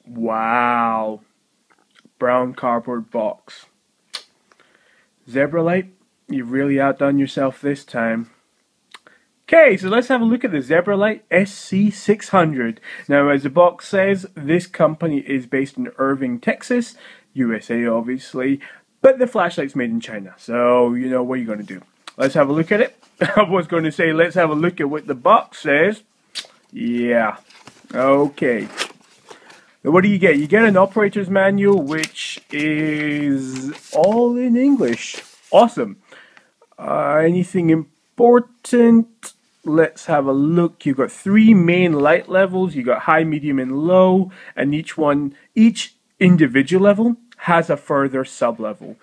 Wow. Brown cardboard box. Zebralight, you've really outdone yourself this time. Okay, so let's have a look at the Zebralight SC600. Now, as the box says, this company is based in Irving, Texas, USA obviously, but the flashlight's made in China, so you know what you're going to do. Let's have a look at it. I was going to say let's have a look at what the box says. Yeah, okay. Now, what do you get? You get an operator's manual, which is all in English. Awesome. Anything important? Let's have a look. You've got 3 main light levels. You've got high, medium, and low. And each individual level has a further sub-level.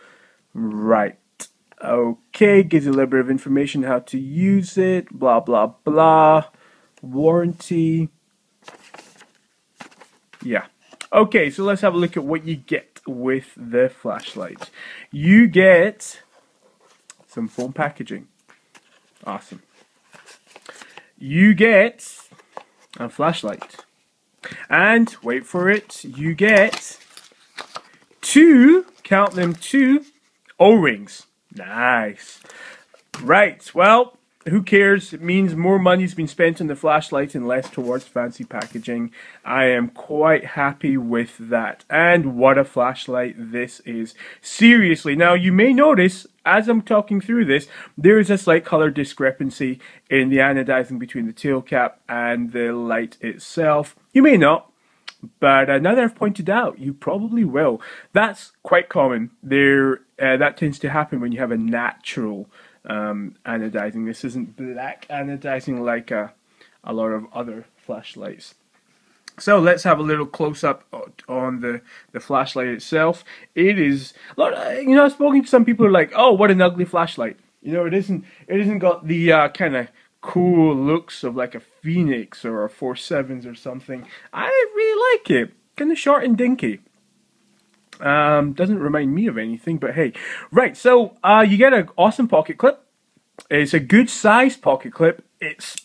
Right. Okay, gives you a little bit of information how to use it. Blah, blah, blah. Warranty. Yeah. Okay, so let's have a look at what you get with the flashlight. You get some foam packaging. Awesome. You get a flashlight. And, wait for it, you get 2, count them, 2 O-rings. Nice. Right, well, who cares? It means more money's been spent on the flashlight and less towards fancy packaging. I am quite happy with that. And what a flashlight this is. Seriously. Now, you may notice, as I'm talking through this, there is a slight color discrepancy in the anodizing between the tail cap and the light itself. You may not, but now that I've pointed out, you probably will. That's quite common. That tends to happen when you have a natural anodizing. This isn't black anodizing like a lot of other flashlights. So let's have a little close-up on the flashlight itself. It is, you know, I've spoken to some people who are like, oh, what an ugly flashlight. You know, it isn't got the kind of cool looks of like a Phoenix or a 4.7s or something. I really like it. Kind of short and dinky. Doesn't remind me of anything, but hey. Right, so you get an awesome pocket clip. It's a good sized pocket clip. It's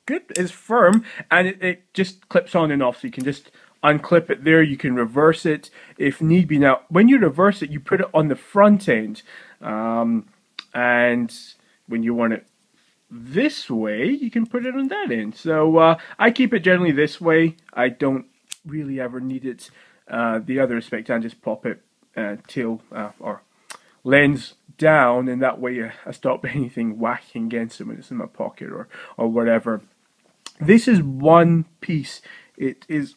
good, it's firm, and it just clips on and off, so you can just unclip it there. You can reverse it if need be. Now, when you reverse it, you put it on the front end, and when you want it this way, you can put it on that end. So I keep it generally this way. I don't really ever need it the other aspect, and just pop it tail or lens down, and that way I stop anything whacking against it when it's in my pocket or whatever. This is one piece. It is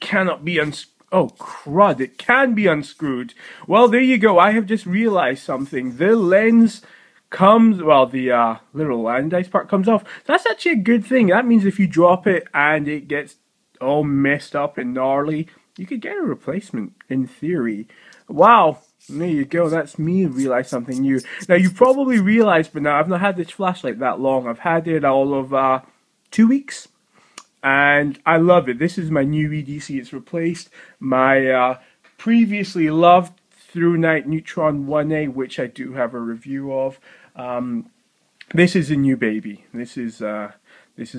cannot be oh crud! It can be unscrewed. Well, there you go. I have just realized something. The lens comes, well, the little anodized part comes off. That's actually a good thing. That means if you drop it and it gets all messed up and gnarly, you could get a replacement in theory. Wow, there you go. That's me realize something new. Now, you probably realized, but now I've not had this flashlight that long. I've had it all of 2 weeks, and I love it. This is my new EDC. It's replaced my previously loved Through Night Neutron 1A, which I do have a review of. This is a new baby. This is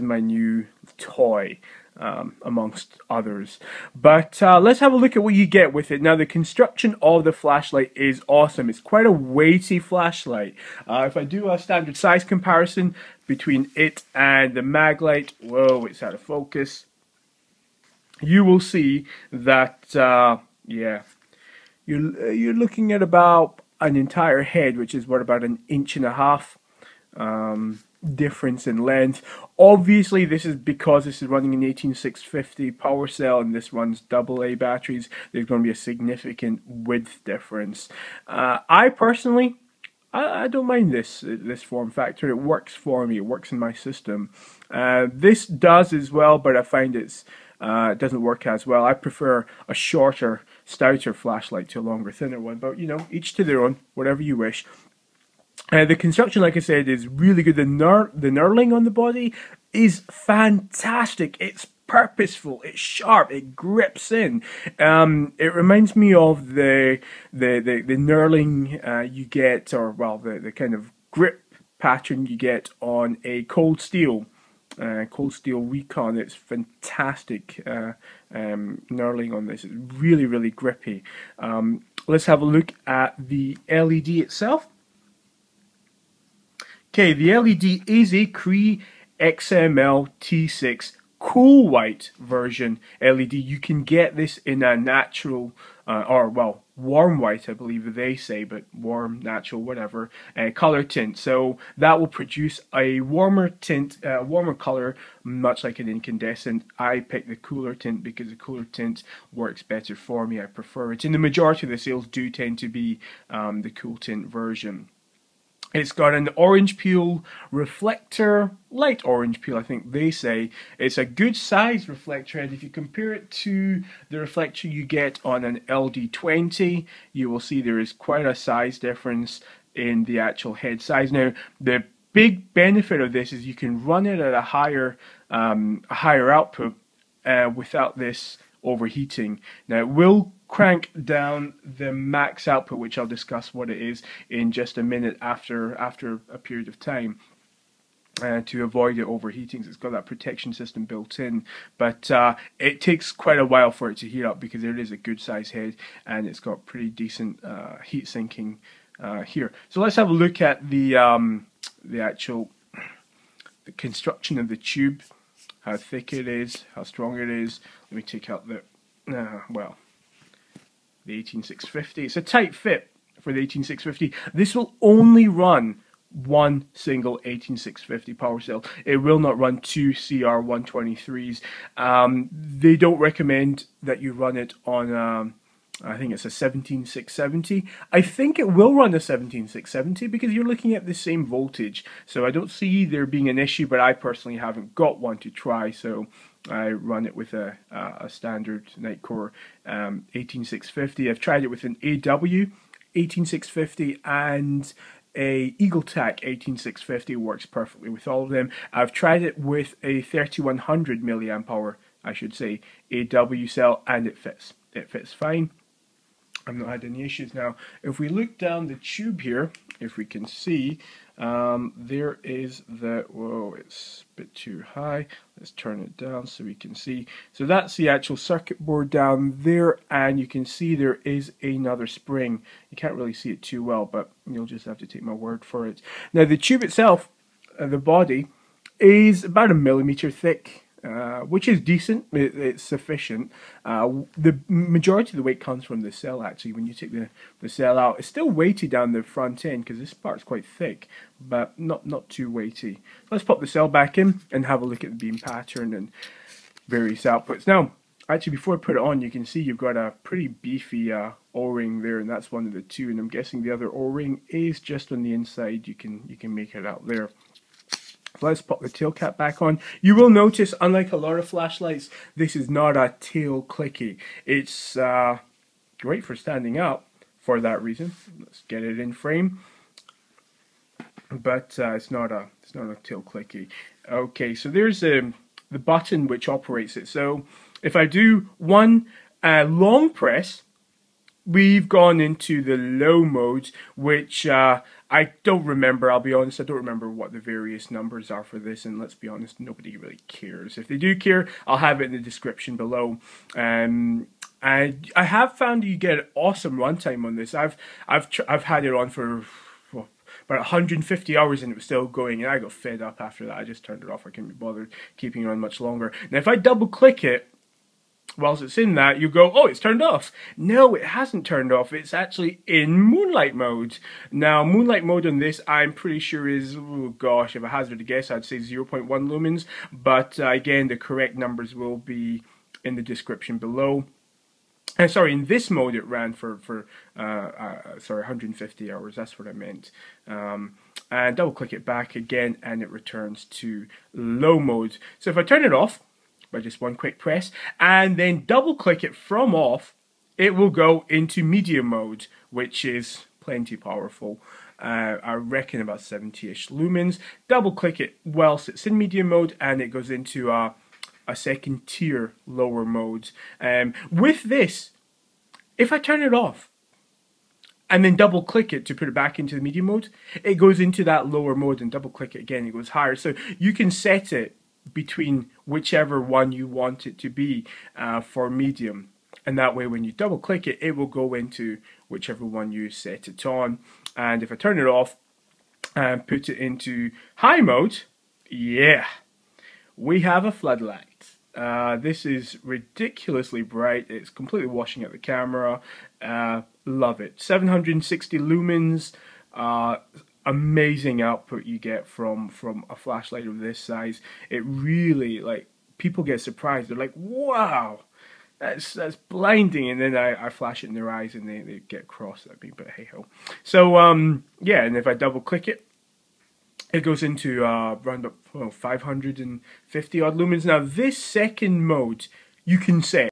my new toy, amongst others. But let's have a look at what you get with it. Now, the construction of the flashlight is awesome. It's quite a weighty flashlight. If I do a standard size comparison between it and the Maglite, whoa, it's out of focus, you will see that, yeah, you're looking at about an entire head, which is what, about 1.5 inches difference in length. Obviously, this is because this is running an 18650 power cell and this runs AA batteries. There's going to be a significant width difference. I personally, I don't mind this form factor. It works for me. It works in my system. This does as well, but I find it doesn't work as well. I prefer a shorter, stouter flashlight to a longer, thinner one. But, you know, each to their own, whatever you wish. The construction, like I said, is really good. The knurling on the body is fantastic. It's purposeful. It's sharp. It grips in. It reminds me of the knurling you get, or well, the kind of grip pattern you get on a cold steel Cold Steel Recon. It's fantastic knurling on this. It's really, really grippy. Let's have a look at the LED itself. Okay, the LED is a Cree XML T6 cool white version LED. You can get this in a natural, or well, warm white, I believe they say, but warm, natural, whatever, color tint. So that will produce a warmer tint, warmer color, much like an incandescent. I picked the cooler tint because the cooler tint works better for me. I prefer it. And the majority of the sales do tend to be the cool tint version. It's got an orange peel reflector, light orange peel I think they say. It's a good size reflector, and if you compare it to the reflector you get on an LD20, you will see there is quite a size difference in the actual head size. Now, the big benefit of this is you can run it at a higher output without this overheating. Now it will crank down the max output, which I'll discuss what it is in just a minute after a period of time, to avoid it overheating. So it's got that protection system built in, but it takes quite a while for it to heat up because it is a good size head and it's got pretty decent heat sinking here. So let's have a look at the actual construction of the tube. How thick it is, how strong it is. Let me take out the, well, the 18650. It's a tight fit for the 18650. This will only run one single 18650 power cell. It will not run two CR123s. They don't recommend that you run it on I think it's a 17670. I think it will run a 17670 because you're looking at the same voltage. So I don't see there being an issue, but I personally haven't got one to try, so I run it with a standard Nightcore 18650. I've tried it with an AW 18650 and a EagleTac 18650. Works perfectly with all of them. I've tried it with a 3100 milliamp hour, I should say, AW cell, and it fits. It fits fine. I've not had any issues. Now, if we look down the tube here, if we can see, there is the, whoa, it's a bit too high. Let's turn it down so we can see. So that's the actual circuit board down there, and you can see there is another spring. You can't really see it too well, but you'll just have to take my word for it. Now, the tube itself, the body, is about 1 millimeter thick. Which is decent. It's sufficient. The majority of the weight comes from the cell, actually. When you take the cell out, it's still weighty down the front end because this part's quite thick, but not too weighty. Let's pop the cell back in and have a look at the beam pattern and various outputs. Now, actually, before I put it on, you can see you've got a pretty beefy O-ring there, and that's one of the two. And I'm guessing the other O-ring is just on the inside. You can make it out there. Let's pop the tail cap back on. You will notice, unlike a lot of flashlights, this is not a tail clicky. It's great for standing up for that reason. Let's get it in frame. But it's not a tail clicky. Okay, so there's the button which operates it. So if I do one long press, we've gone into the low mode, which I don't remember, I'll be honest, I don't remember what the various numbers are for this, and let's be honest, nobody really cares. If they do care, I'll have it in the description below. And I have found you get awesome runtime on this. I've had it on for about 150 hours and it was still going, and I got fed up after that. I just turned it off. I couldn't be bothered keeping it on much longer. Now if I double click it, whilst it's in that, you go, oh, it's turned off. No, it hasn't turned off. It's actually in Moonlight Mode. Now, Moonlight Mode on this, I'm pretty sure is, oh gosh, if I hazard a guess, I'd say 0.1 lumens. But again, the correct numbers will be in the description below. And sorry, in this mode it ran for 150 hours. That's what I meant. And double click it back again, and it returns to low mode. So if I turn it off by just one quick press, and then double click it from off, it will go into medium mode, which is plenty powerful. I reckon about 70-ish lumens. Double click it whilst it's in medium mode, and it goes into a second tier lower mode. With this, if I turn it off and then double click it to put it back into the medium mode, it goes into that lower mode, and double click it again, it goes higher. So you can set it between whichever one you want it to be for medium. And that way when you double click it, it will go into whichever one you set it on. And if I turn it off and put it into high mode, yeah, we have a floodlight. This is ridiculously bright. It's completely washing out the camera. Love it. 760 lumens. Amazing output you get from a flashlight of this size. It really, like, people get surprised. They're like, wow, that's blinding. And then I flash it in their eyes and they get cross at me, but hey ho. So yeah, and if I double click it, it goes into around about 550 odd lumens. Now this second mode you can set.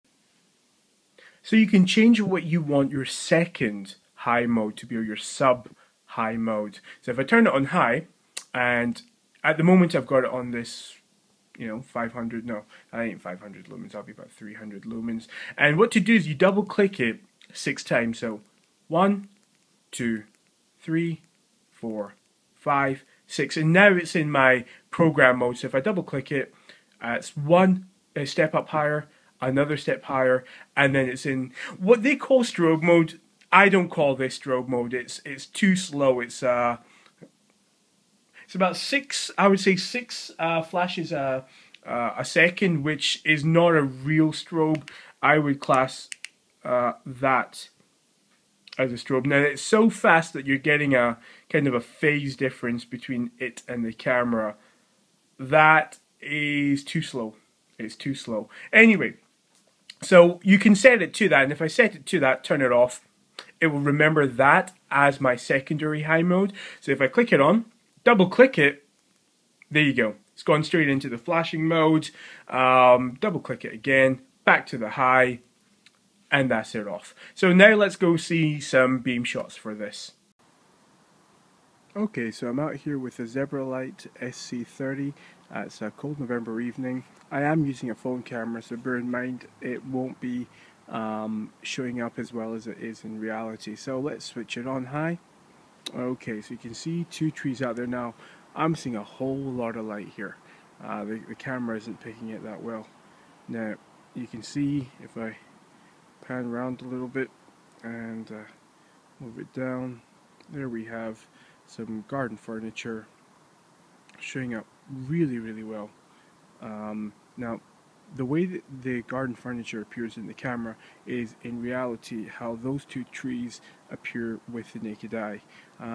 So you can change what you want your second high mode to be, or your sub high mode. So if I turn it on high, and at the moment I've got it on this, you know, 500, no, that ain't 500 lumens, that'll be about 300 lumens. And what to do is you double click it 6 times. So 1, 2, 3, 4, 5, 6, and now it's in my program mode. So if I double click it, it's one step up higher, another step higher, and then it's in what they call strobe mode. I don't call this strobe mode. It's too slow. It's about 6, I would say 6 flashes a second, which is not a real strobe. I would class that as a strobe. Now it's so fast that you're getting a kind of a phase difference between it and the camera. That is too slow. It's too slow. Anyway, so you can set it to that, and if I set it to that, turn it off, it will remember that as my secondary high mode. So if I click it on, double click it, there you go. It's gone straight into the flashing mode. Double click it again, back to the high, and that's it off. So now let's go see some beam shots for this. Okay, so I'm out here with the Zebralight SC600. It's a cold November evening. I am using a phone camera, so bear in mind it won't be showing up as well as it is in reality. So let's switch it on high. Okay, so you can see 2 trees out there now. I'm seeing a whole lot of light here. The camera isn't picking it that well. Now you can see if I pan around a little bit and move it down, there we have some garden furniture showing up really well. Now the way that the garden furniture appears in the camera is in reality how those 2 trees appear with the naked eye.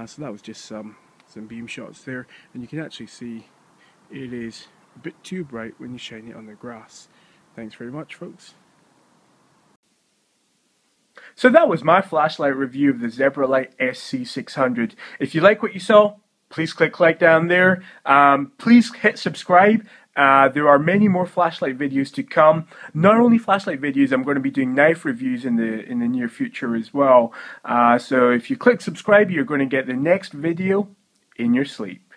So that was just some beam shots there, and you can actually see it is a bit too bright when you shine it on the grass. Thanks very much, folks. So that was my flashlight review of the Zebralight SC600. If you like what you saw, please click like down there. Please hit subscribe. There are many more flashlight videos to come. Not only flashlight videos, I'm going to be doing knife reviews in the near future as well. So if you click subscribe, you're going to get the next video in your sleep.